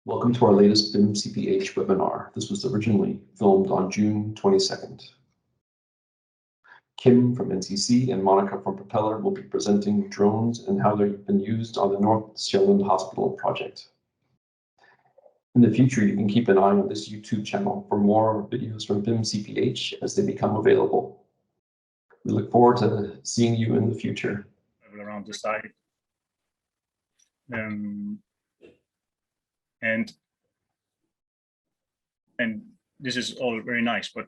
Welcome to our latest BIM CPH webinar. This was originally filmed on June 22nd. Kim from NCC and Monika from Propeller will be presenting drones and how they've been used on the North Sjælland Hospital project. In the future, you can keep an eye on this YouTube channel for more videos from BIM CPH as they become available. We look forward to seeing you in the future. Around the site. And this is all very nice, but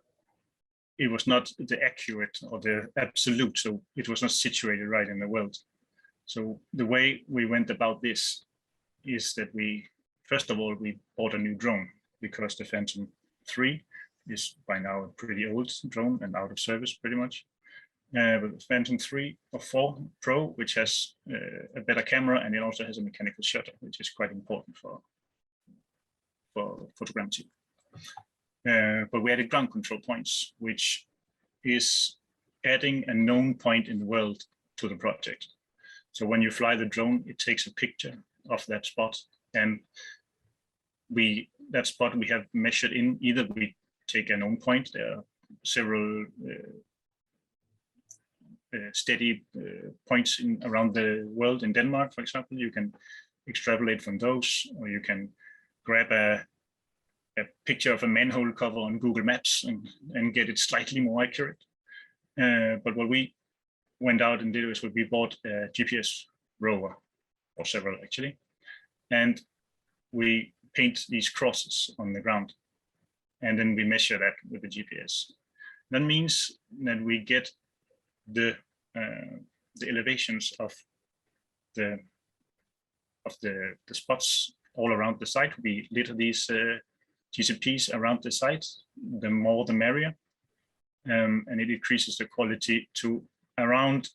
it was not the accurate or the absolute, so it was not situated right in the world. So the way we went about this is that first of all, we bought a new drone because the Phantom 3 is by now a pretty old drone and out of service pretty much. But the Phantom 3 or 4 Pro, which has a better camera, and it also has a mechanical shutter, which is quite important for photogrammetry. But we added ground control points, which is adding a known point in the world to the project. So when you fly the drone, it takes a picture of that spot, and that spot we have measured in. Either we take a known point. There are several steady points around the world. In Denmark, for example, you can extrapolate from those, or you can grab a picture of a manhole cover on Google Maps and get it slightly more accurate. But what we went out and did was we bought a GPS rover, or several actually, and we paint these crosses on the ground, and then we measure that with the GPS. That means that we get the elevations of the spots all around the site. We litter these GCPs around the site, the more the merrier, and it increases the quality to around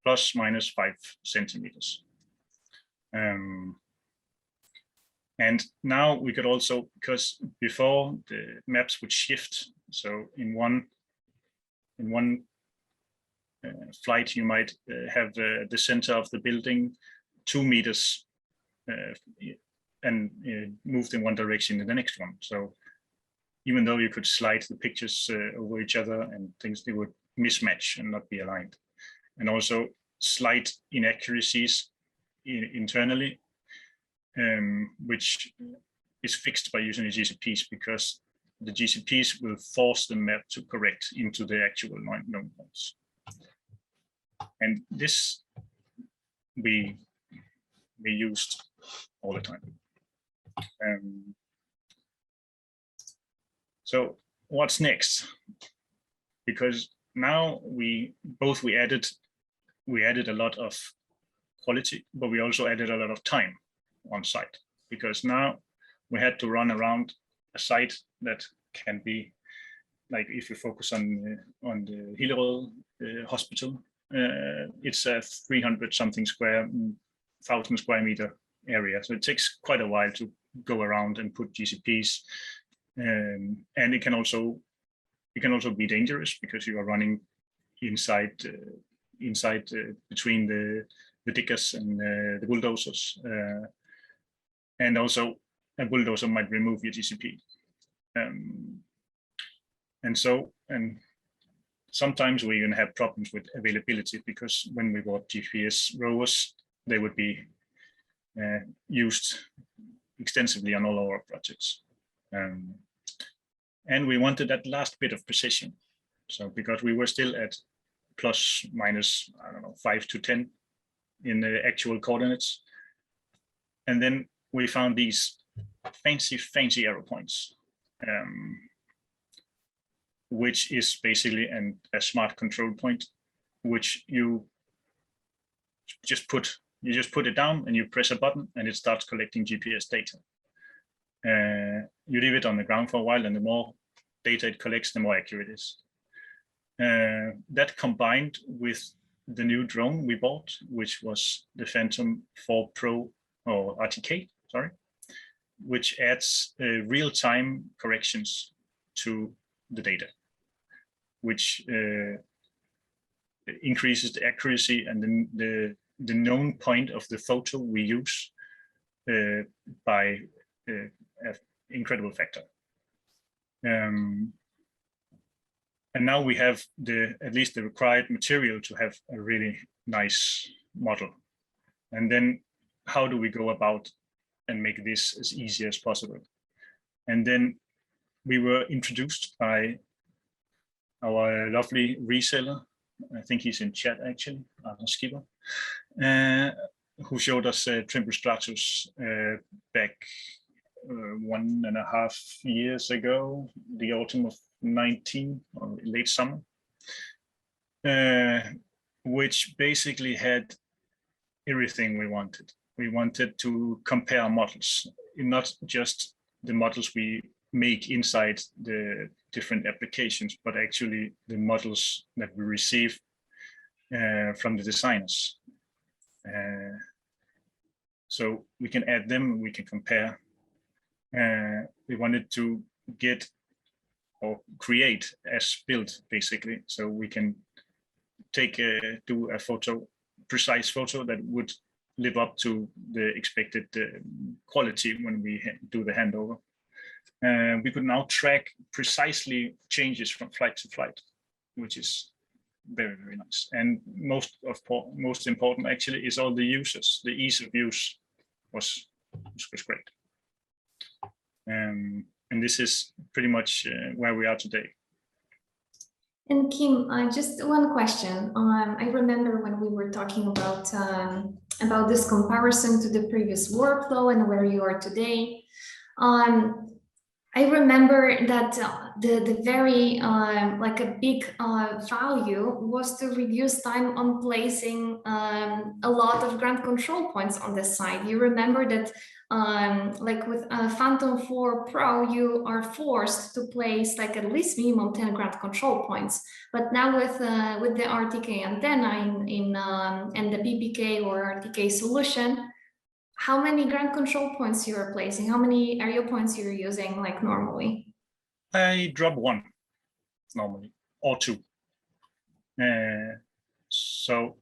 ±5 centimeters. And now we could also, because before the maps would shift, so in one flight you might have the center of the building 2 meters and moved in one direction in the next one. So even though you could slide the pictures over each other and things, they would mismatch and not be aligned. And also slight inaccuracies internally, which is fixed by using the GCPs, because the GCPs will force the map to correct into the actual known points. And this we used all the time. So what's next? Because now we added a lot of quality, but we also added a lot of time on site, because now we had to run around a site that can be, like, if you focus on the Hillerød hospital, it's a 300-something thousand square meter area, so it takes quite a while to go around and put GCPs, and it can also be dangerous because you are running inside between the diggers and the bulldozers, and also a bulldozer might remove your GCP, and sometimes we even have problems with availability, because when we bought GPS rovers, they would be used extensively on all our projects. And we wanted that last bit of precision. So because we were still at plus minus, I don't know, 5 to 10 in the actual coordinates. And then we found these fancy arrow points, which is basically a smart control point, which you just put it down and you press a button and it starts collecting GPS data. You leave it on the ground for a while, and the more data it collects, the more accurate it is. That combined with the new drone we bought, which was the Phantom 4 Pro, or RTK, sorry, which adds real-time corrections to the data, which increases the accuracy and the known point of the photo we use by an incredible factor. And now we have at least the required material to have a really nice model. And then how do we go about and make this as easy as possible? And then we were introduced by our lovely reseller. I think he's in chat actually, Skipper, who showed us Trimble Stratus back 1.5 years ago, the autumn of 19 or late summer, which basically had everything we wanted. We wanted to compare models, not just the models we make inside the different applications, but actually the models that we receive from the designers. So we can add them, we can compare. We wanted to get or create as built, basically, so we can do a precise photo that would live up to the expected quality when we do the handover. We could now track precisely changes from flight to flight, which is very, very nice. And most important actually is all the users. The ease of use was great. And this is pretty much where we are today. And Kim, just one question. I remember when we were talking about this comparison to the previous workflow and where you are today. I remember that the very like a big value was to reduce time on placing a lot of ground control points on the site. You remember that like with Phantom 4 Pro, you are forced to place like at least minimum 10 ground control points. But now with the RTK antenna in the BPK or RTK solution, how many ground control points you are placing? How many area points you're using like normally? I drop 1 normally, or 2. So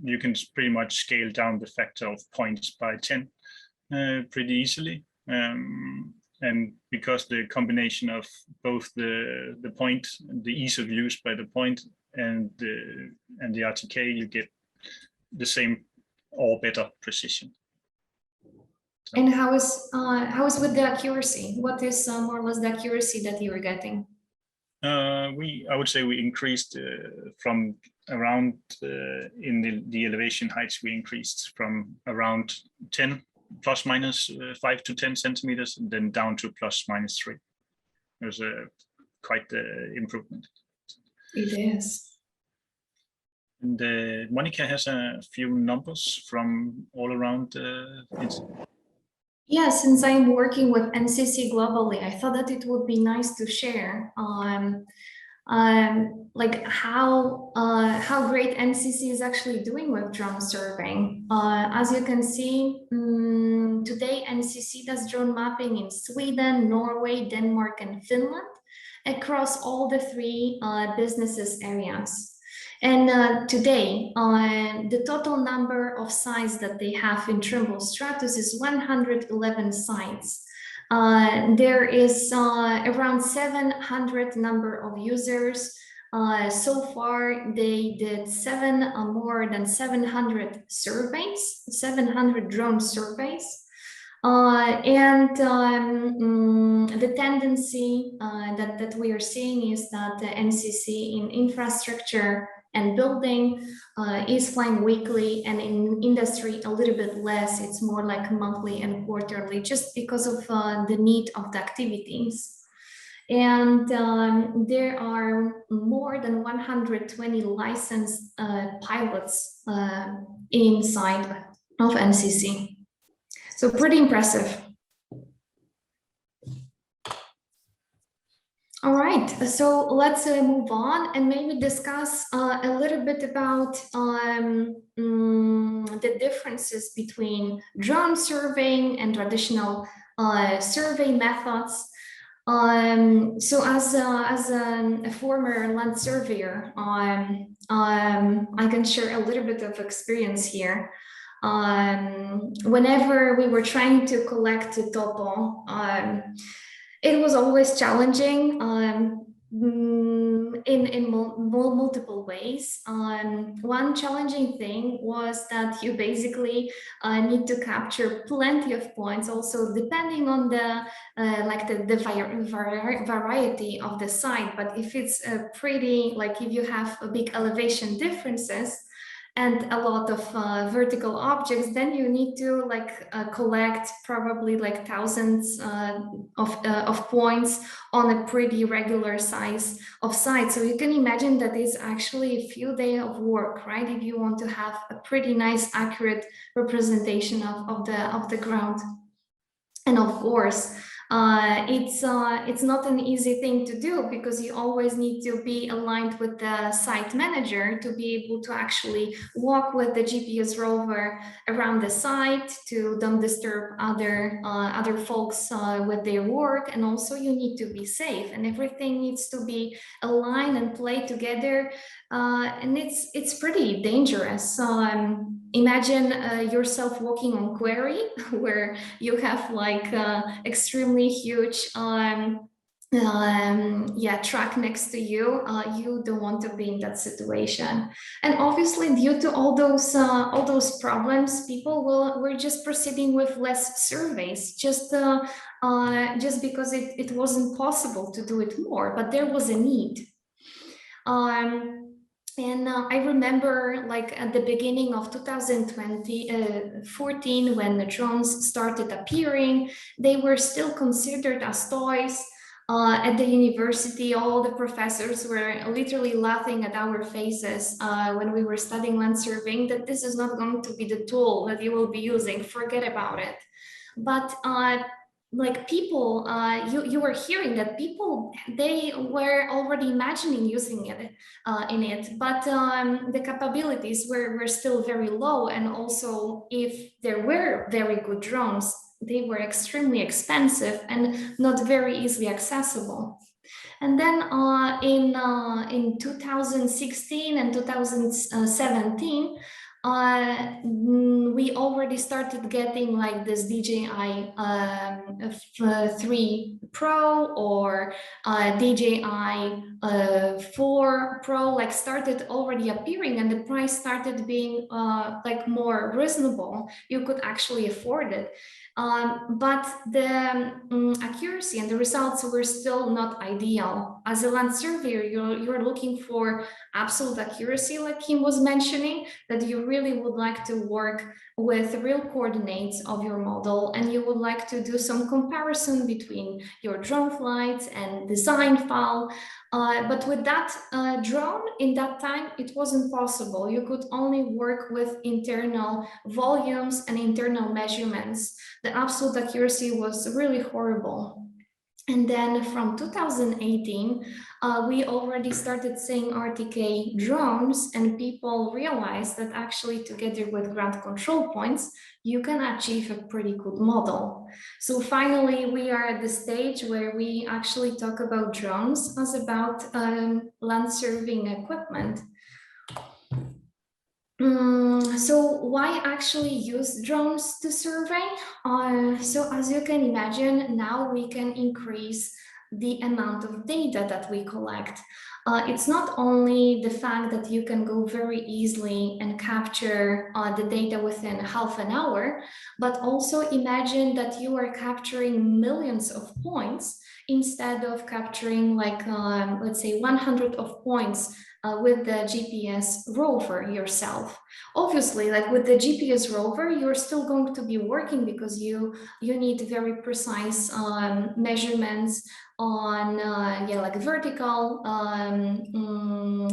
you can pretty much scale down the factor of points by 10 pretty easily. And because the combination of both the point, the ease of use by the point, and the RTK, you get the same or better precision. So. And how is with the accuracy? What is more or less the accuracy that you are getting? I would say we increased from around in the elevation heights. We increased from around 10 plus minus 5 to 10 centimeters, and then down to plus minus 3. There's quite the improvement. It is. And Monika has a few numbers from all around. Yeah, since I'm working with NCC globally, I thought that it would be nice to share like how great NCC is actually doing with drone surveying. As you can see, today NCC does drone mapping in Sweden, Norway, Denmark, and Finland across all the 3 businesses areas. And today, the total number of sites that they have in Trimble Stratus is 111 sites. There is around 700 number of users. So far, they did more than 700 surveys, 700 drone surveys. And the tendency that we are seeing is that the NCC in infrastructure and building is flying weekly, and in industry a little bit less. It's more like monthly and quarterly, just because of the need of the activities. And there are more than 120 licensed pilots inside of NCC. So pretty impressive. All right, so let's move on and maybe discuss a little bit about the differences between drone surveying and traditional survey methods. So as a former land surveyor, I can share a little bit of experience here. Whenever we were trying to collect the topo, it was always challenging in multiple ways. One challenging thing was that you basically need to capture plenty of points, also depending on the variety of the site. But if it's pretty, like if you have a big elevation differences and a lot of vertical objects, then you need to collect probably like thousands of points on a pretty regular size of site. So you can imagine that it's actually a few days of work, right? If you want to have a pretty nice, accurate representation of the ground. And of course, it's not an easy thing to do, because you always need to be aligned with the site manager to be able to actually walk with the GPS rover around the site, to don't disturb other folks with their work. And also you need to be safe, and everything needs to be aligned and play together. And it's pretty dangerous. Imagine yourself walking on quarry where you have like extremely huge track next to you. You don't want to be in that situation. And obviously, due to all those problems, people were just proceeding with less surveys, just because it wasn't possible to do it more, but there was a need. And I remember, like at the beginning of 2014, when the drones started appearing, they were still considered as toys. At the university, all the professors were literally laughing at our faces when we were studying land surveying, that this is not going to be the tool that you will be using, forget about it. But like people, you were hearing that people, they were already imagining using it in it, but the capabilities were still very low. And also, if there were very good drones, they were extremely expensive and not very easily accessible. And then in 2016 and 2017, we already started getting like this DJI 3 Pro or DJI 4 Pro, like started already appearing, and the price started being like more reasonable. You could actually afford it. But the accuracy and the results were still not ideal. As a land surveyor, you're looking for absolute accuracy, like Kim was mentioning, that you really would like to work with real coordinates of your model, and you would like to do some comparison between your drone flights and design file. But with that drone, in that time, it wasn't possible. You could only work with internal volumes and internal measurements. The absolute accuracy was really horrible. And then from 2018, we already started seeing RTK drones, and people realized that actually together with ground control points, you can achieve a pretty good model. So finally, we are at the stage where we actually talk about drones as about land surveying equipment. So why actually use drones to survey? So as you can imagine, now we can increase the amount of data that we collect. It's not only the fact that you can go very easily and capture the data within half an hour, but also imagine that you are capturing millions of points instead of capturing like, let's say 100 of points with the GPS rover yourself. Obviously, like with the GPS rover, you're still going to be working because you need very precise measurements on like vertical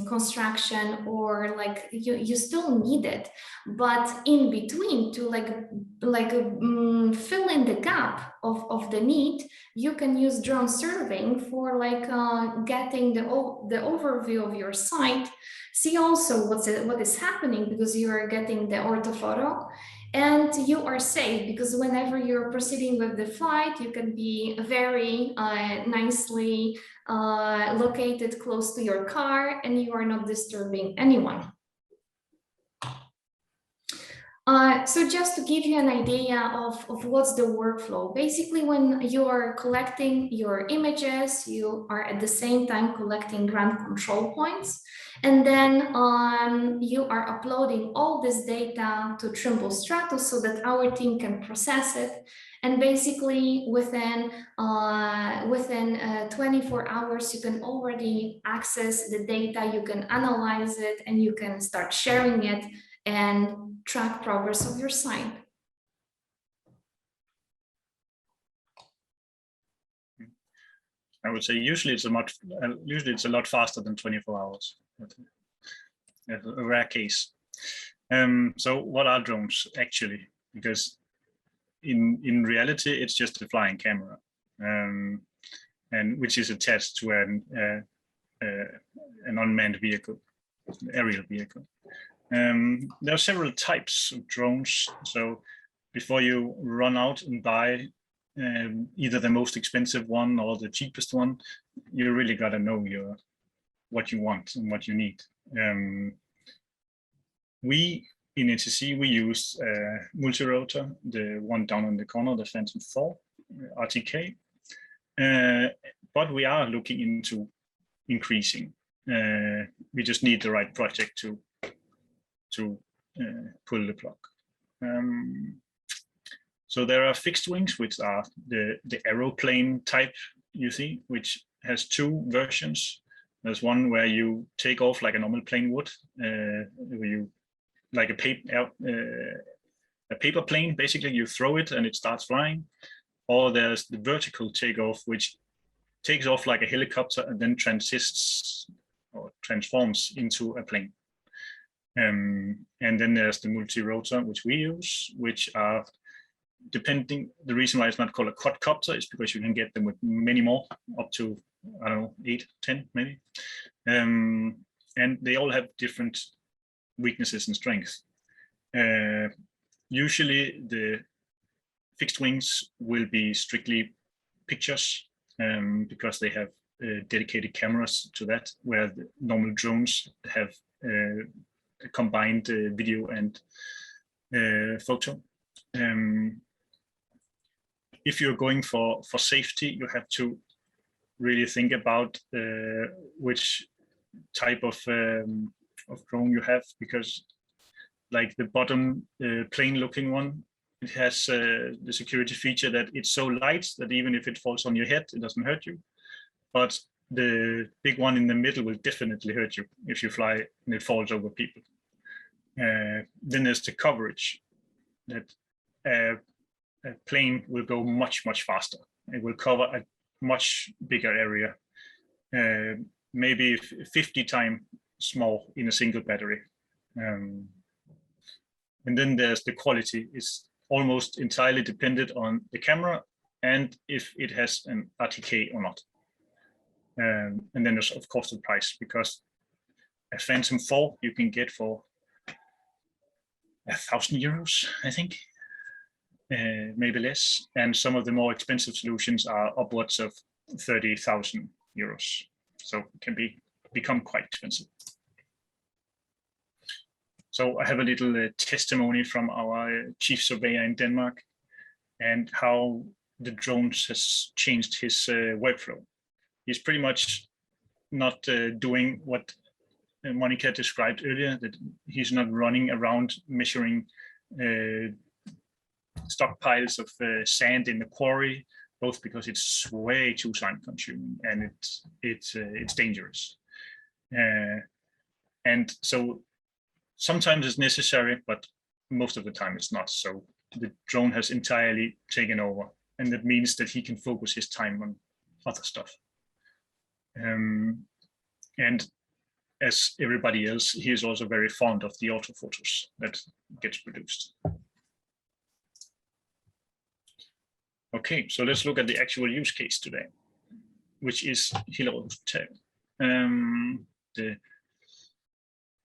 construction, or like you still need it, but in between, to fill in the gap of the need, you can use drone surveying for like getting the overview of your site, see also what is happening, because you are getting the orthophoto, and you are safe because whenever you're proceeding with the flight, you can be very nicely located close to your car, and you are not disturbing anyone. So just to give you an idea of what's the workflow, basically when you are collecting your images, you are at the same time collecting ground control points, and then you are uploading all this data to Trimble Stratus so that our team can process it. And basically within 24 hours, you can already access the data, you can analyze it, and you can start sharing it and track progress of your site. I would say usually it's a lot faster than 24 hours. A rare case. So what are drones actually? Because in reality, it's just a flying camera, and which is attached to an unmanned vehicle, an aerial vehicle. There are several types of drones. So before you run out and buy either the most expensive one or the cheapest one, you really got to know what you want and what you need. We in NCC, we use multi-rotor, the one down in the corner, the Phantom 4 RTK, but we are looking into increasing. We just need the right project to pull the plug. So there are fixed wings, which are the aeroplane type you see, which has two versions. There's one where you take off like a normal plane would, where you like a paper plane. Basically, you throw it and it starts flying. Or there's the vertical takeoff, which takes off like a helicopter and then transforms into a plane. And then there's the multi-rotor, which we use, which are depending. The reason why it's not called a quadcopter is because you can get them with many more, up to, I don't know, 8, 10 maybe. And they all have different weaknesses and strengths. Usually the fixed wings will be strictly pictures, because they have dedicated cameras to that, where the normal drones have combined video and photo. If you're going for safety, you have to really think about which type of drone you have, because like the bottom plain looking one, it has the security feature that it's so light that even if it falls on your head, it doesn't hurt you. But the big one in the middle will definitely hurt you if you fly and it falls over people. Then there's the coverage, that a plane will go much faster. It will cover a much bigger area, maybe 50 times small in a single battery. And then there's the quality. It's almost entirely dependent on the camera and if it has an RTK or not. And then there's of course the price, because a Phantom 4 you can get for €1,000, I think, maybe less. And some of the more expensive solutions are upwards of €30,000. So it can become quite expensive. So I have a little testimony from our chief surveyor in Denmark and how the drones has changed his workflow. He's pretty much not doing what Monika described earlier, that he's not running around measuring stockpiles of sand in the quarry, both because it's way too time consuming and it's dangerous. And so sometimes it's necessary, but most of the time it's not. So the drone has entirely taken over, and that means that he can focus his time on other stuff. And as everybody else, he is also very fond of the auto photos that gets produced. Okay, so let's look at the actual use case today, which is Hillerød Sygehus, the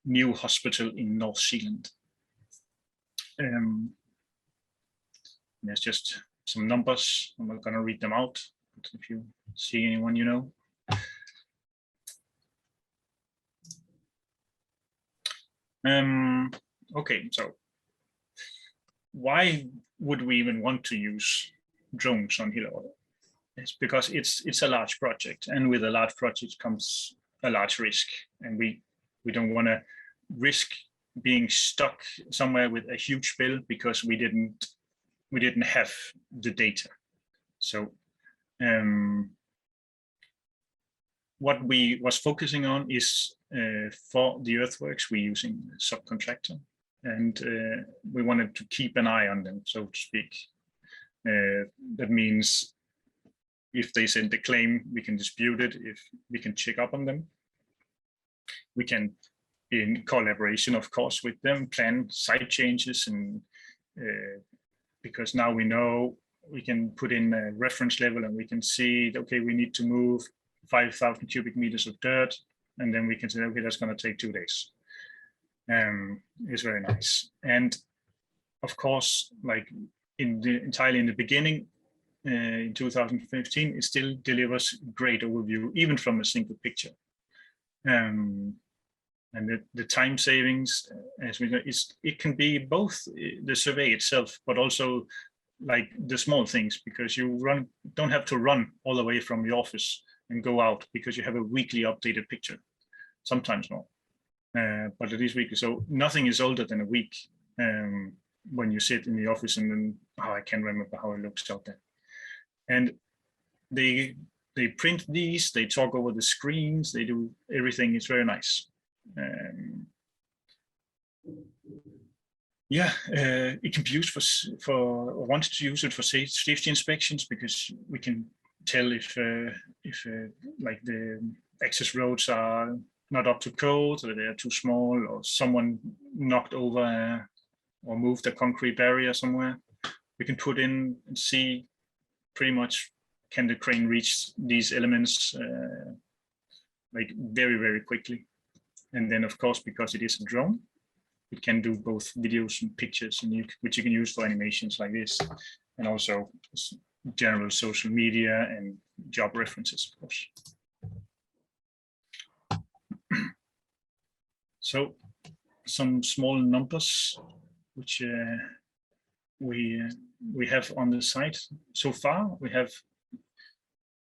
new hospital in North Zealand. There's just some numbers. I'm not going to read them out, but if you see anyone you know. Okay, so why would we even want to use drones on Hillerød? It's because it's a large project, and with a large project comes a large risk, and we don't want to risk being stuck somewhere with a huge bill because we didn't have the data. So what we was focusing on is for the earthworks, we're using a subcontractor, and we wanted to keep an eye on them, so to speak. That means if they send the claim, we can dispute it, if we can check up on them. We can, in collaboration, of course, with them, plan site changes, and because now we know we can put in a reference level and we can see, okay, we need to move 5,000 cubic meters of dirt, and then we can say, okay, that's going to take 2 days. It's very nice. And of course, like entirely in the beginning, in 2015, it still delivers great overview, even from a single picture. And the time savings, as we know, it can be both the survey itself, but also like the small things, because you don't have to run all the way from your office and go out, because you have a weekly updated picture. Sometimes not, but at least weekly. So nothing is older than a week when you sit in the office, and then I can't remember how it looks out there. And they print these, they talk over the screens, they do everything. It's very nice. Yeah, it can be used for I wanted to use it for safety inspections, because we can tell if like the access roads are not up to code, or they are too small, or someone knocked over or moved a concrete barrier somewhere. We can put in and see pretty much, can the crane reach these elements like very, very quickly. And then, of course, because it is a drone, it can do both videos and pictures, and which you can use for animations like this, and also general social media and job references, of course. So some small numbers which we have on the site so far. We have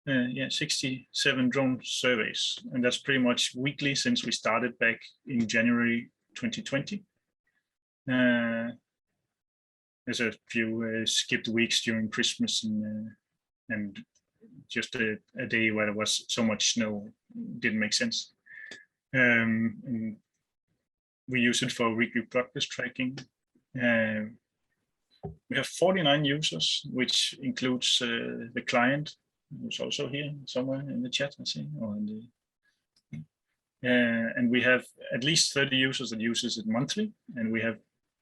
67 drone surveys, and that's pretty much weekly since we started back in January 2020. There's a few skipped weeks during Christmas and just a day where there was so much snow, didn't make sense. And we use it for weekly progress tracking. We have 49 users, which includes the client, who's also here somewhere in the chat, I see, or in the, and we have at least 30 users that uses it monthly, and we have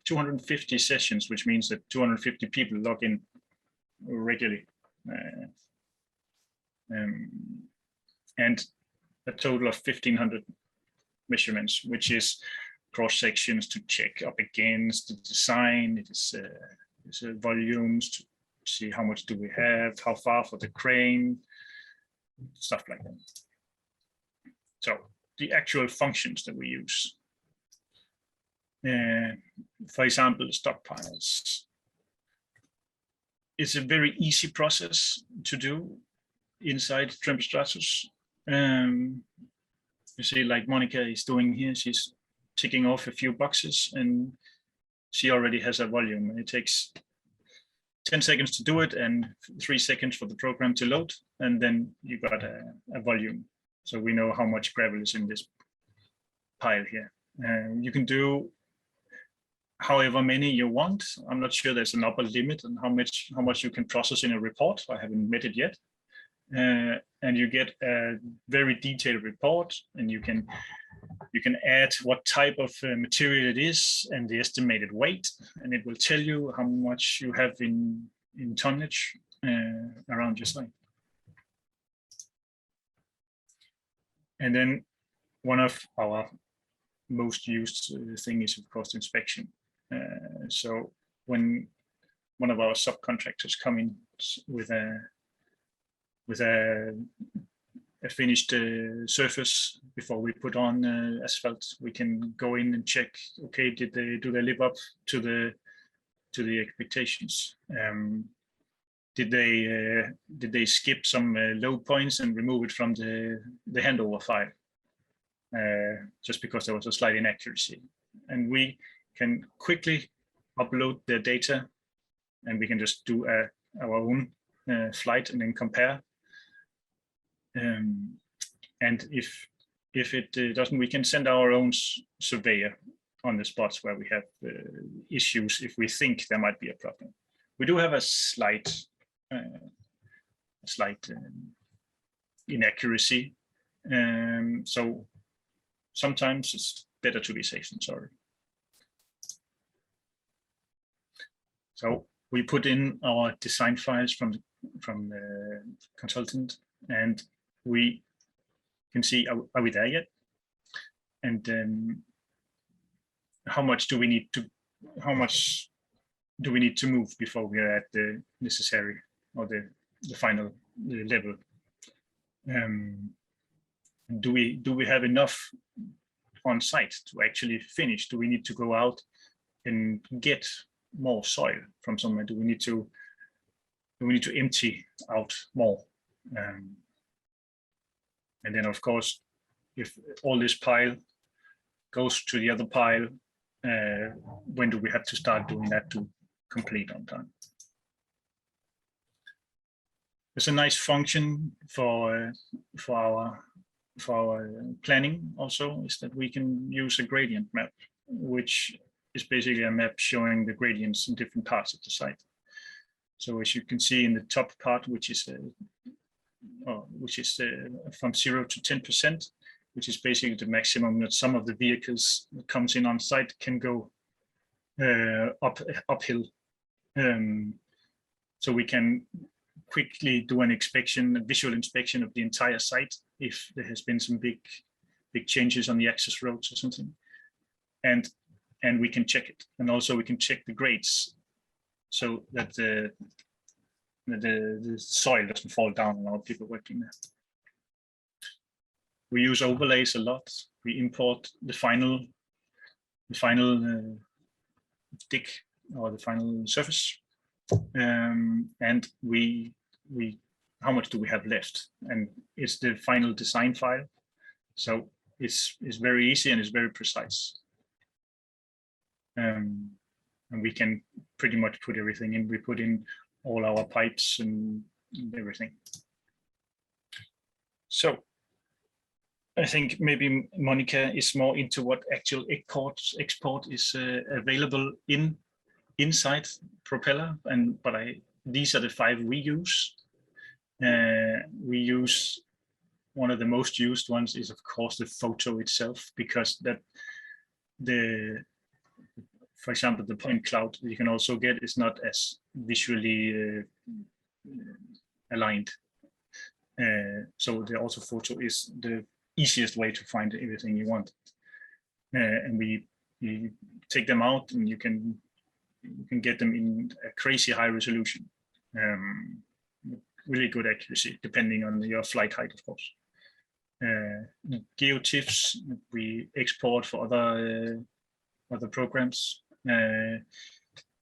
250 sessions, which means that 250 people log in regularly, and a total of 1,500 measurements, which is cross sections to check up against the design. It is volumes to see how much do we have, how far for the crane, stuff like that. So the actual functions that we use, for example, stockpiles. It's a very easy process to do inside Trimstratus. You see, like Monika is doing here, she's ticking off a few boxes, and she already has a volume, and it takes 10 seconds to do it and 3 seconds for the program to load, and then you got a volume. So we know how much gravel is in this pile here. You can do however many you want. I'm not sure there's an upper limit on how much you can process in a report. I haven't met it yet. And you get a very detailed report, and you can add what type of material it is and the estimated weight, and it will tell you how much you have in tonnage around your site. And then one of our most used thing is, of course, inspection. So when one of our subcontractors come in with a finished surface before we put on asphalt, we can go in and check, okay, do they live up to the the expectations? Did they skip some low points and remove it from the handover file just because there was a slight inaccuracy? And we can quickly upload the data, and we can just do our own flight and then compare. And if it doesn't, we can send our own surveyor on the spots where we have issues if we think there might be a problem. We do have a slight inaccuracy, so sometimes it's better to be safe than sorry. So we put in our design files from the consultant, and we can see, are we there yet? And how much do we need to move before we are at the necessary or the final level? Do we have enough on site to actually finish? Do we need to go out and get more soil from somewhere? Do we need to empty out more? And then, of course, if all this pile goes to the other pile, when do we have to start doing that to complete on time? There's a nice function for our planning also, is that we can use a gradient map, which is basically a map showing the gradients in different parts of the site. So as you can see in the top part, which is from 0 to 10%, which is basically the maximum that some of the vehicles that comes in on site can go uphill. So we can quickly do an inspection, a visual inspection of the entire site if there has been some big changes on the access roads or something, and we can check it. And also we can check the grades so that the soil doesn't fall down on our people working there. We use overlays a lot. We import the final dig or the final surface, and we how much do we have left? And it's the final design file, so it's very easy and it's very precise. And we can pretty much put everything in. We put in all our pipes and everything. So I think maybe Monika is more into what actual export is available inside Propeller, but these are the 5 we use. We use, one of the most used ones is of course the photo itself, because for example, the point cloud you can also get is not as visually aligned. So the auto photo is the easiest way to find everything you want. And we take them out, and you can get them in a crazy high resolution. Really good accuracy, depending on your flight height, of course. GeoTIFFs we export for other programs.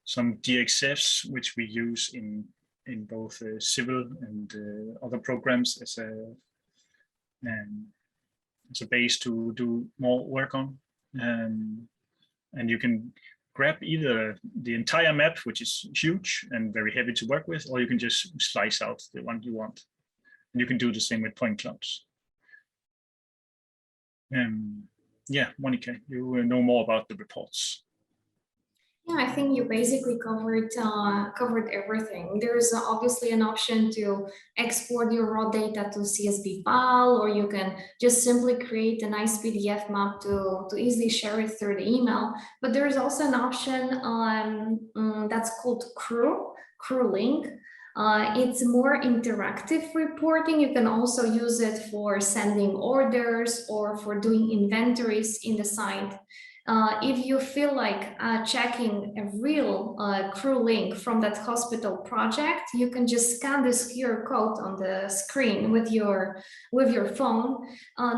Some DXFs, which we use in both civil and other programs as a base to do more work on. And you can grab either the entire map, which is huge and very heavy to work with, or you can just slice out the one you want. And you can do the same with point clouds. Yeah, Monika, you know more about the reports. Yeah, I think you basically covered everything. There's obviously an option to export your raw data to CSV file, or you can just simply create a nice PDF map to easily share it through the email. But there's also an option that's called CrewLink. It's more interactive reporting. You can also use it for sending orders or for doing inventories in the site. If you feel like checking a real crew link from that hospital project, you can just scan this QR code on the screen with your phone.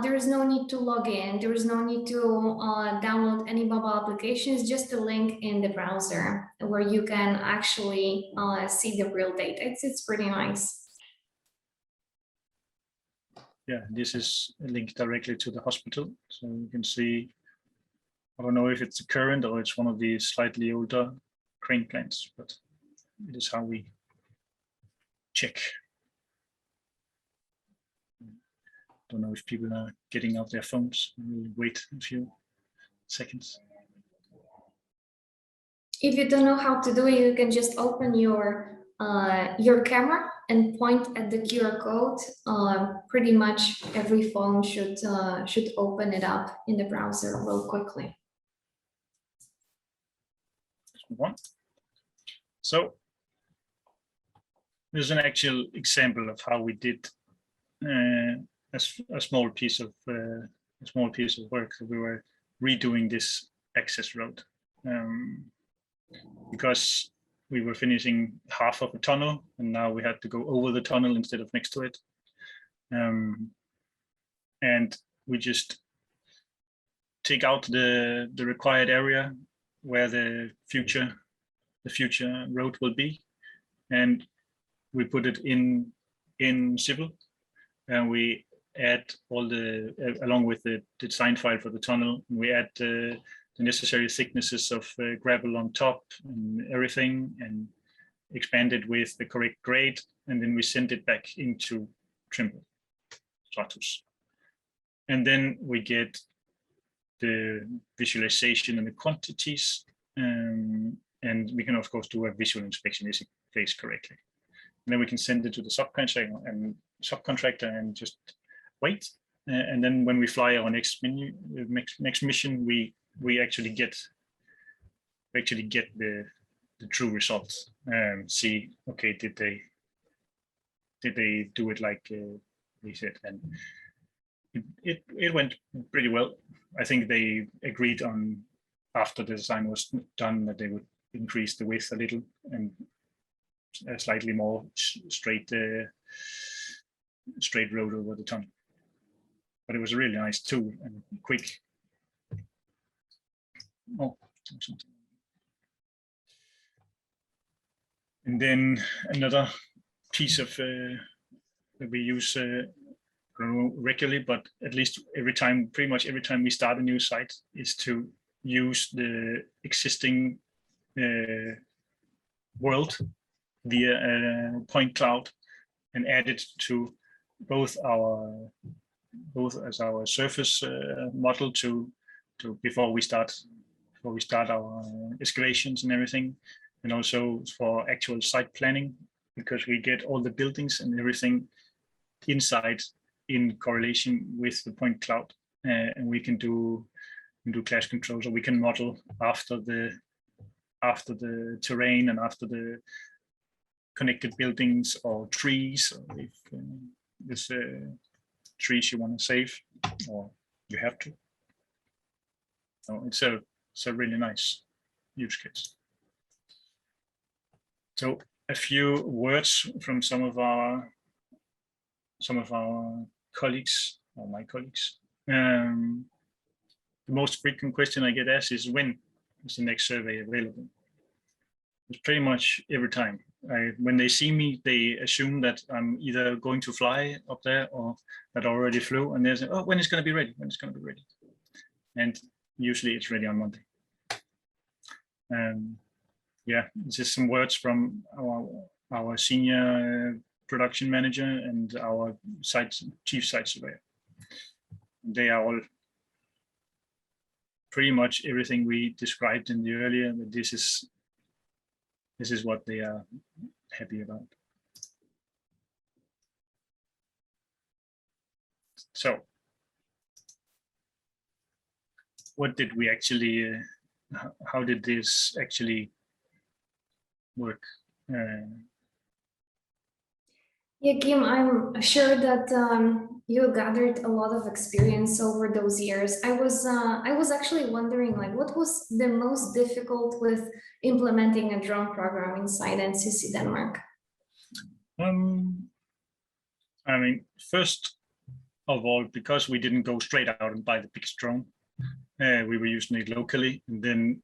There is no need to log in. There is no need to download any mobile applications, just a link in the browser where you can actually see the real data. It's pretty nice. Yeah, this is a link directly to the hospital. So you can see, I don't know if it's the current or it's one of the slightly older crane plants, but it is how we check. Don't know if people are getting out their phones. We'll wait a few seconds. If you don't know how to do it, you can just open your camera and point at the QR code. Pretty much every phone should open it up in the browser real quickly. One. So there's an actual example of how we did a small piece of work. We were redoing this access road because we were finishing half of a tunnel, and now we had to go over the tunnel instead of next to it. And we just take out the required area where the future road will be, and we put it in civil, and we add all the along with the design file for the tunnel. We add the necessary thicknesses of gravel on top and everything, and expand it with the correct grade, and then we send it back into Trimble Stratus. And then we get the visualization and the quantities, and we can of course do a visual inspection is it placed correctly. And then we can send it to the subcontractor and just wait. And then when we fly our next mission, we actually get the true results and see, okay, did they do it like they said? And it went pretty well. I think they agreed on, after the design was done, that they would increase the width a little and a slightly more straight road over the tunnel. But it was a really nice tool and quick. Oh, and then another piece of that we use regularly, but at least pretty much every time we start a new site, is to use the existing world via a point cloud and add it to both as our surface model to before we start our excavations and everything, and also for actual site planning, because we get all the buildings and everything inside in correlation with the point cloud, and we can do clash controls, or we can model after the terrain and after the connected buildings or trees, or if there's trees you want to save, or you have to. So it's a really nice use case. So a few words from some of our colleagues, or my colleagues. The most frequent question I get asked is, when is the next survey available? It's pretty much every time. When they see me, they assume that I'm either going to fly up there or that I already flew, and they say, "Oh, when it's going to be ready? When it's going to be ready?" And usually it's ready on Monday. Yeah, just some words from our senior production manager and our chief site surveyor. They are all pretty much everything we described in the earlier, that this is what they are happy about. So what did we actually, how did this actually work? Yeah, Kim, I'm sure that you gathered a lot of experience over those years. I was actually wondering, like, what was the most difficult with implementing a drone program inside NCC Denmark? I mean, first of all, because we didn't go straight out and buy the biggest drone, we were using it locally, and then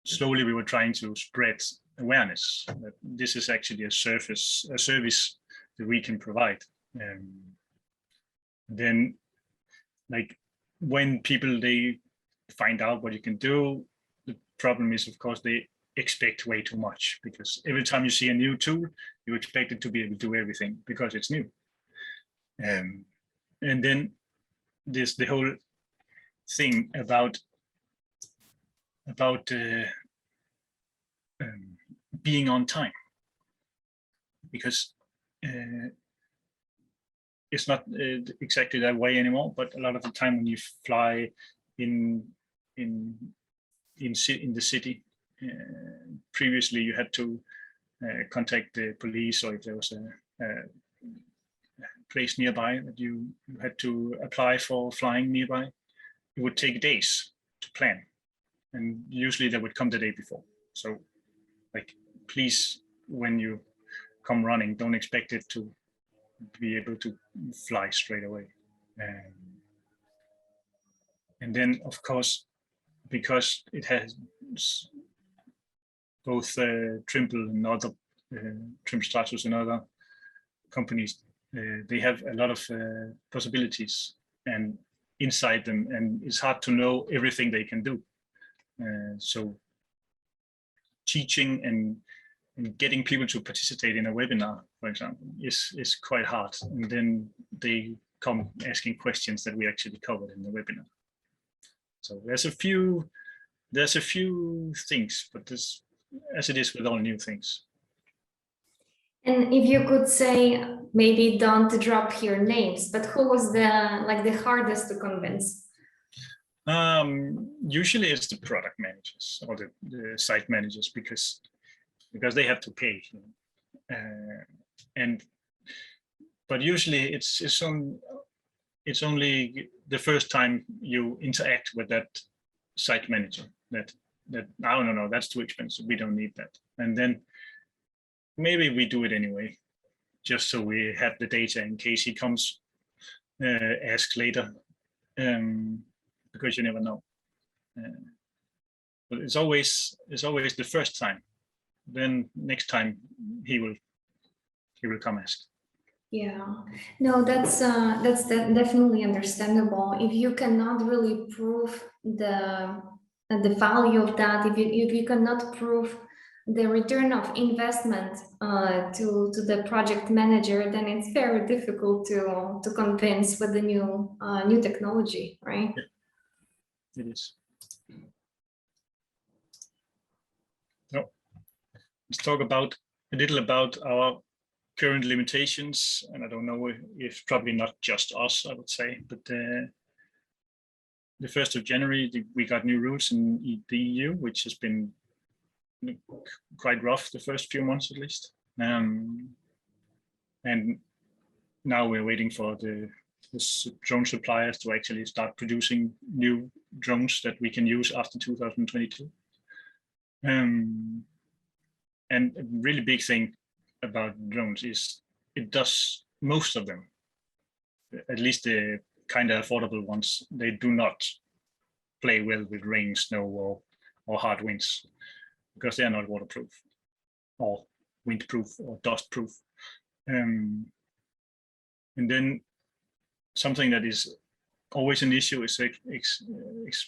slowly we were trying to spread awareness that this is actually a service that we can provide. Then, like, when people they find out what you can do, the problem is, of course, they expect way too much, because every time you see a new tool, you expect it to be able to do everything because it's new. And then there's the whole thing about being on time, because it's not exactly that way anymore. But a lot of the time when you fly in the city, previously you had to contact the police, or if there was a place nearby that you had to apply for flying nearby, it would take days to plan, and usually they would come the day before. So, like, please, when you come running, don't expect it to be able to fly straight away. And then, of course, because it has both Trimble and other Trimble Stratus and other companies, they have a lot of possibilities and inside them, and it's hard to know everything they can do. So teaching and getting people to participate in a webinar, for example, is quite hard. And then they come asking questions that we actually covered in the webinar. So there's a few things, but this, as it is with all new things. And if you could say, maybe don't drop here names, but who was the hardest to convince? Usually it's the product managers or the site managers, because they have to pay, but usually it's only the first time you interact with that site manager that no, that's too expensive, we don't need that, and then maybe we do it anyway, just so we have the data in case he comes ask later, because you never know. But it's always the first time. Then next time he will come ask. Yeah, no, that's definitely understandable. If you cannot really prove the value of that, if you cannot prove the return of investment to the project manager, then it's very difficult to convince with the new technology, right? Yeah, it is. So let's talk a little about our current limitations, and I don't know if probably not just us, I would say, but the 1st of January we got new rules in the EU, which has been quite rough the first few months at least, and now we're waiting for the drone suppliers to actually start producing new drones that we can use after 2022. And a really big thing about drones is it does, most of them, at least the kind of affordable ones, they do not play well with rain, snow, or hard winds, because they are not waterproof or windproof or dustproof. And then something that is always an issue is,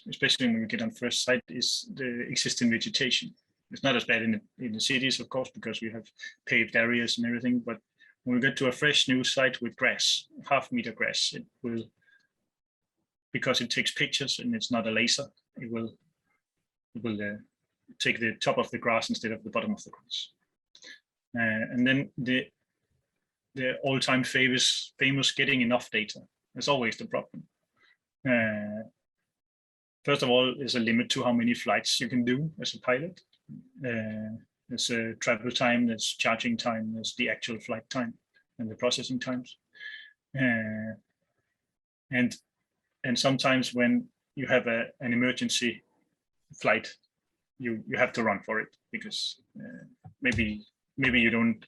especially when we get on first site, is the existing vegetation. It's not as bad in the cities, of course, because we have paved areas and everything. But when we get to a fresh new site with grass, half-meter grass, it will, because it takes pictures and it's not a laser, it will take the top of the grass instead of the bottom of the grass. And then the all-time famous getting enough data is always the problem. First of all, there's a limit to how many flights you can do as a pilot. There's a travel time, there's charging time, there's the actual flight time and the processing times. and sometimes when you have an emergency flight, you have to run for it because maybe you don't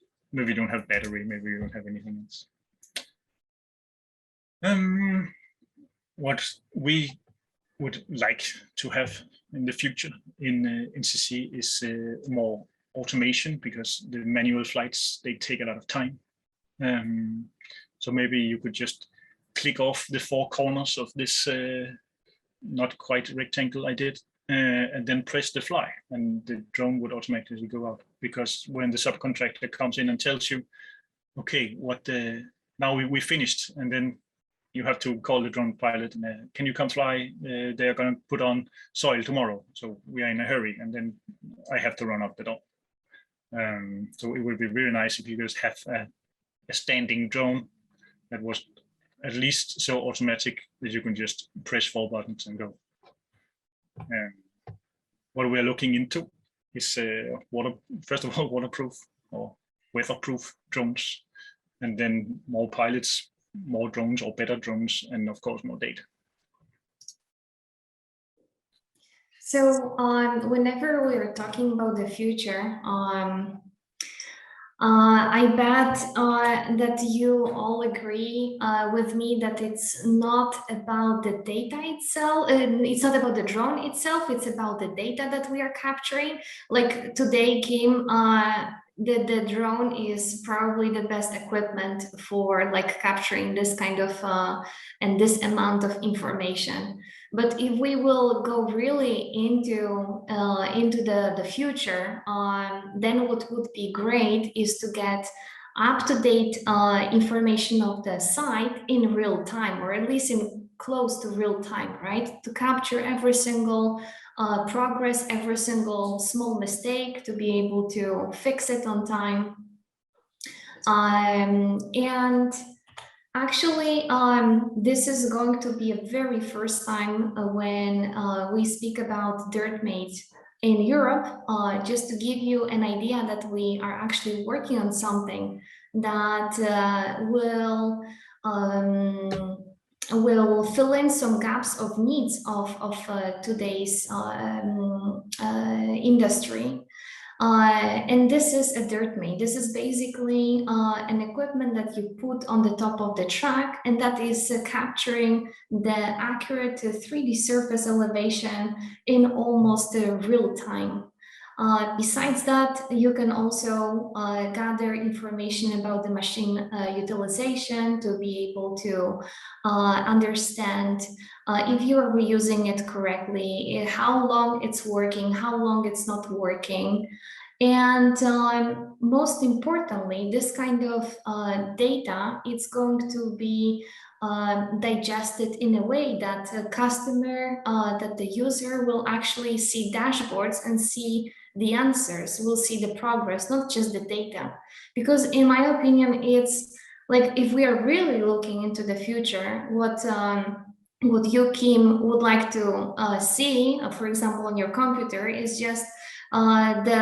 have battery, maybe you don't have anything else. What we would like to have in the future in NCC is more automation, because the manual flights, they take a lot of time. So maybe you could just click off the 4 corners of this not quite rectangle I did, and then press the fly, and the drone would automatically go out. Because when the subcontractor comes in and tells you, okay, now we finished, and then you have to call the drone pilot and can you come fly? They are going to put on soil tomorrow, so we are in a hurry, and then I have to run out the door. So it would be really nice if you guys have a standing drone that was at least so automatic that you can just press 4 buttons and go. What we are looking into is first of all, waterproof or weatherproof drones, and then more pilots, more drones or better drones, and of course more data. So whenever we are talking about the future, I bet that you all agree with me that it's not about the data itself, it's not about the drone itself, it's about the data that we are capturing. Like today, Kim, the drone is probably the best equipment for like capturing this kind of and this amount of information. But if we will go really into the future, then what would be great is to get up-to-date information of the site in real time, or at least in close to real time, right? To capture every single progress, every single small mistake, to be able to fix it on time. And actually, this is going to be a very first time when we speak about DirtMate in Europe, just to give you an idea that we are actually working on something that will fill in some gaps of needs of today's industry. And this is a DirtMate. This is basically an equipment that you put on the top of the track, and that is capturing the accurate 3D surface elevation in almost real time. Besides that, you can also gather information about the machine utilization to be able to understand if you are reusing it correctly, how long it's working, how long it's not working. And most importantly, this kind of data, it's going to be digested in a way that a customer, that the user will actually see dashboards and see the answers, will see the progress, not just the data. Because in my opinion, it's like, if we are really looking into the future, what you, Kim, would like to see, for example, on your computer, is just the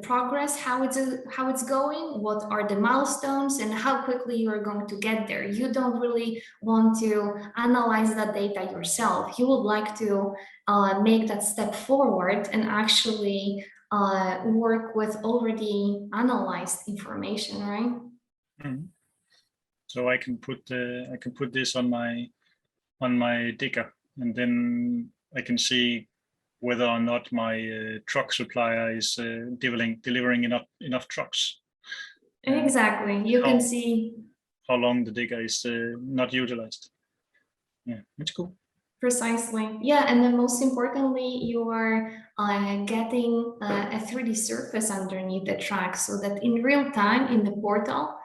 progress, how it's going, what are the milestones, and how quickly you are going to get there. You don't really want to analyze that data yourself. You would like to make that step forward and actually work with already analyzed information, right? Mm-hmm. So I can put this on my digger, and then I can see whether or not my truck supplier is delivering enough trucks. Exactly. You can see how long the digger is not utilized. Yeah, it's cool. Precisely. Yeah, and then most importantly, you are getting a 3D surface underneath the track, so that in real time in the portal,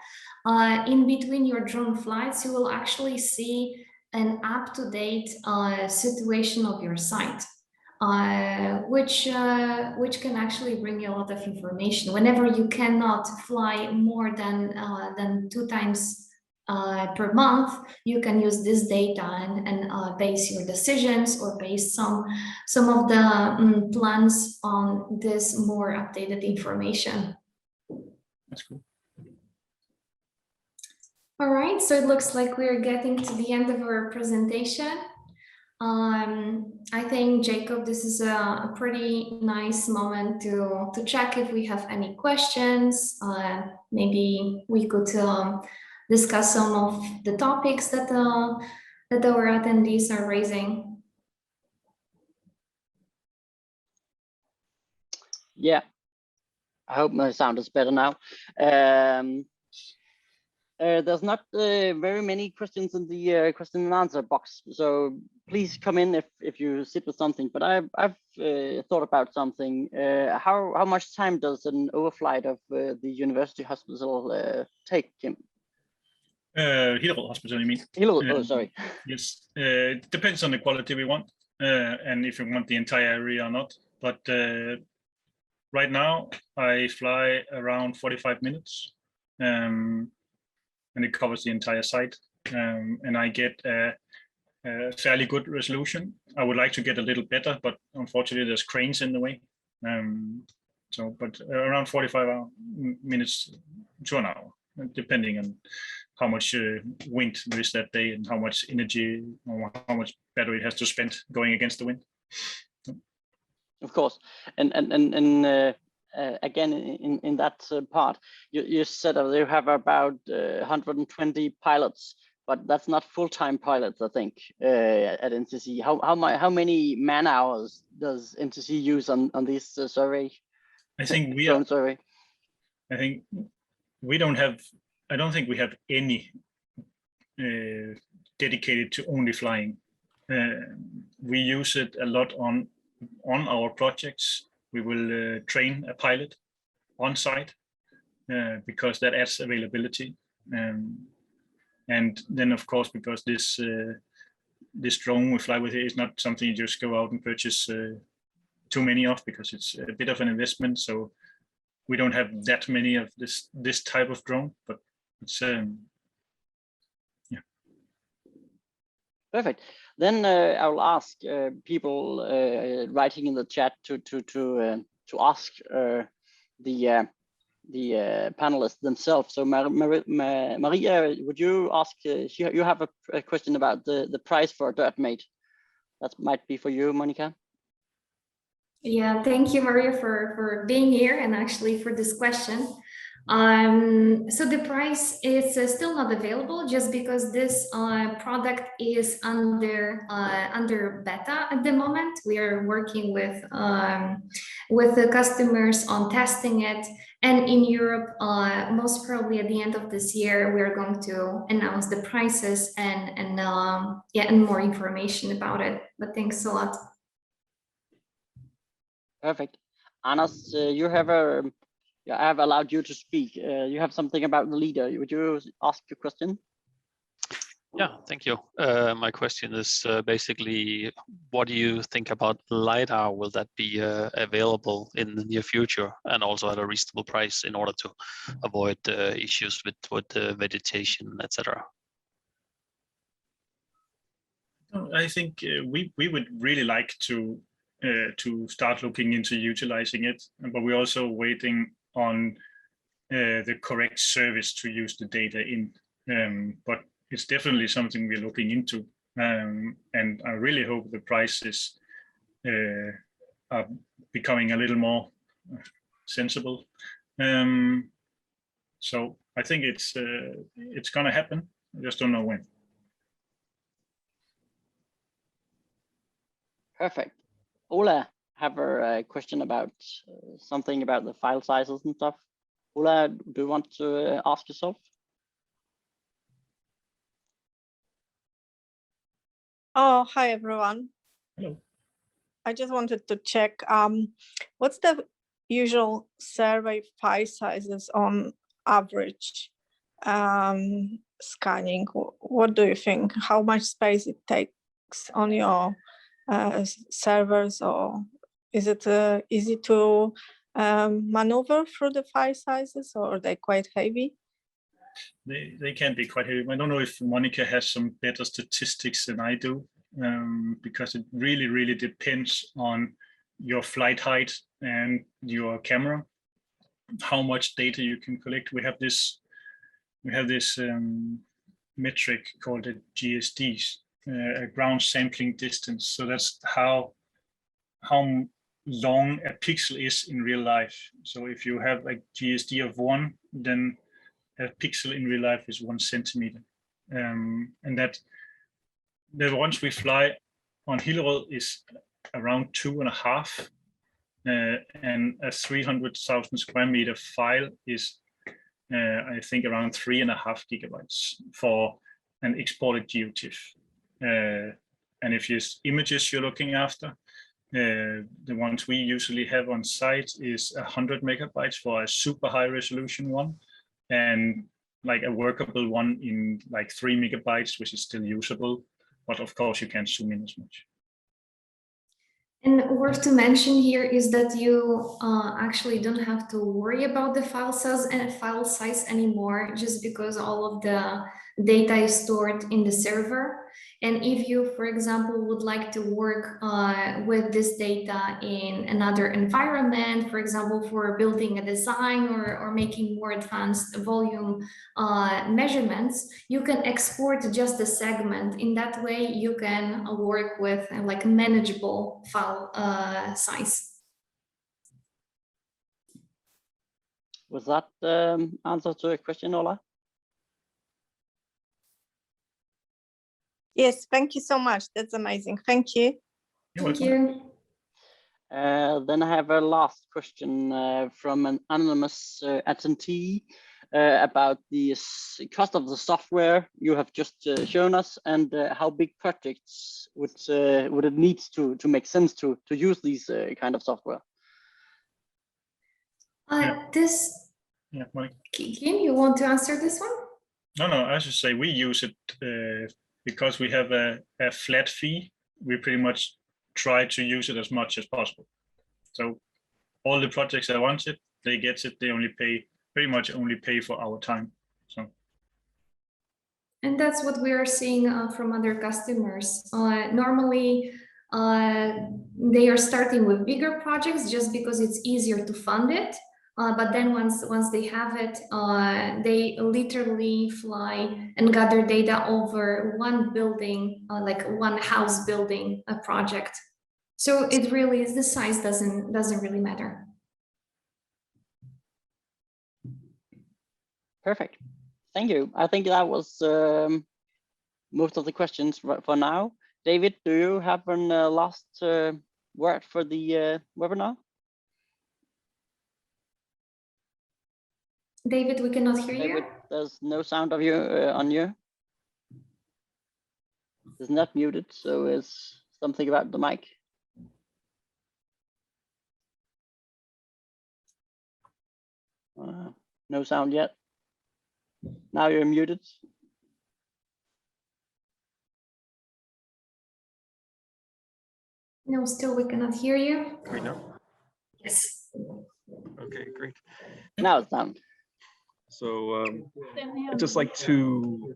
in between your drone flights, you will actually see an up-to-date situation of your site, which can actually bring you a lot of information. Whenever you cannot fly more than 2 times per month, you can use this data and base your decisions, or base some of the plans on this more updated information. That's cool. All right, so it looks like we're getting to the end of our presentation. I think, Jacob, this is a pretty nice moment to check if we have any questions. Maybe we could discuss some of the topics that our attendees are raising. Yeah, I hope my sound is better now. There's not very many questions in the question and answer box, so please come in if you sit with something. But I've thought about something. How much time does an overflight of the university hospital take, Kim? Hillerød Hospital, you mean? Hillerød, oh, sorry. Yes, depends on the quality we want and if you want the entire area or not. But right now I fly around 45 minutes. And it covers the entire site, and I get a fairly good resolution. I would like to get a little better, but unfortunately there's cranes in the way. But around 45 minutes to an hour, depending on how much wind there is that day and how much energy or how much battery it has to spend going against the wind. Of course, and again, in that part, you said you have about 120 pilots, but that's not full-time pilots, I think, at NCC. How many man hours does NCC use on this survey? I think survey. I think we don't have. I don't think we have any dedicated to only flying. We use it a lot on our projects. We will train a pilot on site because that adds availability, and then of course because this drone we fly with here is not something you just go out and purchase too many of, because it's a bit of an investment. So we don't have that many of this type of drone, but it's yeah. Perfect. Then I will ask people writing in the chat to ask the panelists themselves. So Maria, would you ask? You have a question about the price for a dirt mate. That might be for you, Monika. Yeah, thank you, Maria, for being here and actually for this question. So the price is still not available just because this product is under beta at the moment. We are working with the customers on testing it, and in Europe, most probably at the end of this year, we are going to announce the prices and more information about it. But thanks a lot. Perfect. Anders, you have I have allowed you to speak. You have something about the leader. Would you ask your question? Yeah, thank you. My question is basically, what do you think about LiDAR? Will that be available in the near future and also at a reasonable price in order to avoid issues with vegetation, etc.? I think we would really like to start looking into utilizing it, but we're also waiting on the correct service to use the data in. But it's definitely something we're looking into, and I really hope the prices are becoming a little more sensible. So I think it's going to happen. I just don't know when. Perfect. Ola, have a question about something about the file sizes and stuff. Ola, do you want to ask yourself? Oh, hi, everyone. Hello. I just wanted to check, what's the usual survey file sizes on average scanning? What do you think? How much space it takes on your servers, or is it easy to maneuver through the file sizes, or are they quite heavy? They can be quite heavy. I don't know if Monika has some better statistics than I do, because it really depends on your flight height and your camera, how much data you can collect. We have this we have this metric called a GSD, a ground sampling distance. So that's how long a pixel is in real life. So if you have a GSD of 1, then a pixel in real life is 1 centimeter. And that the ones we fly on Hillerød is around 2.5. And a 300,000 square meter file is, I think, around 3.5 gigabytes for an exported GeoTIFF. And if it's images you're looking after, the ones we usually have on site is 100 megabytes for a super high resolution one, and like a workable one in like 3 megabytes, which is still usable, but of course you can't zoom in as much. And worth to mention here is that you actually don't have to worry about the file size anymore, just because all of the data is stored in the server. And if you, for example, would like to work with this data in another environment, for example, for building a design or making more advanced volume measurements, you can export just a segment. In that way, you can work with like manageable file size. Was that answer to a question, Ola? Yes, thank you so much. That's amazing. Thank you. Thank you. Then I have a last question from an anonymous attendee about the cost of the software you have just shown us, and how big projects would it need to make sense to use these kind of software. Kim, you want to answer this one? No, I should say we use it because we have a flat fee. We pretty much try to use it as much as possible. So all the projects that want it, they get it. They pretty much only pay for our time. So. And that's what we are seeing from other customers. Normally, they are starting with bigger projects just because it's easier to fund it. But then once they have it, they literally fly and gather data over one building, like one house building a project. So it really is, the size doesn't really matter. Perfect. Thank you. I think that was most of the questions for now. David, do you have a last word for the webinar? David, we cannot hear David, you. there's no sound of you on you. It's not muted, so it's something about the mic. No sound yet. Now you're muted. No, still we cannot hear you. Right now? Yes. Okay, great. Now it's down. So I'd just like to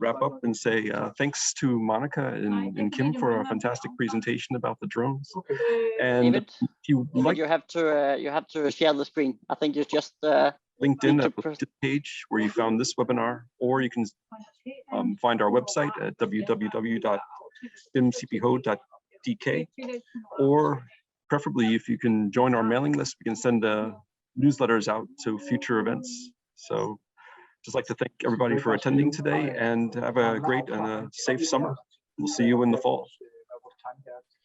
wrap up and say thanks to Monika and Kim for a fantastic presentation about the drones. And David, if you like, you have to share the screen. I think you just LinkedIn at the page where you found this webinar, or you can find our website at www.bimcph.dk, or preferably if you can join our mailing list, we can send newsletters out to future events. So just like to thank everybody for attending today, and have a great and a safe summer. We'll see you in the fall.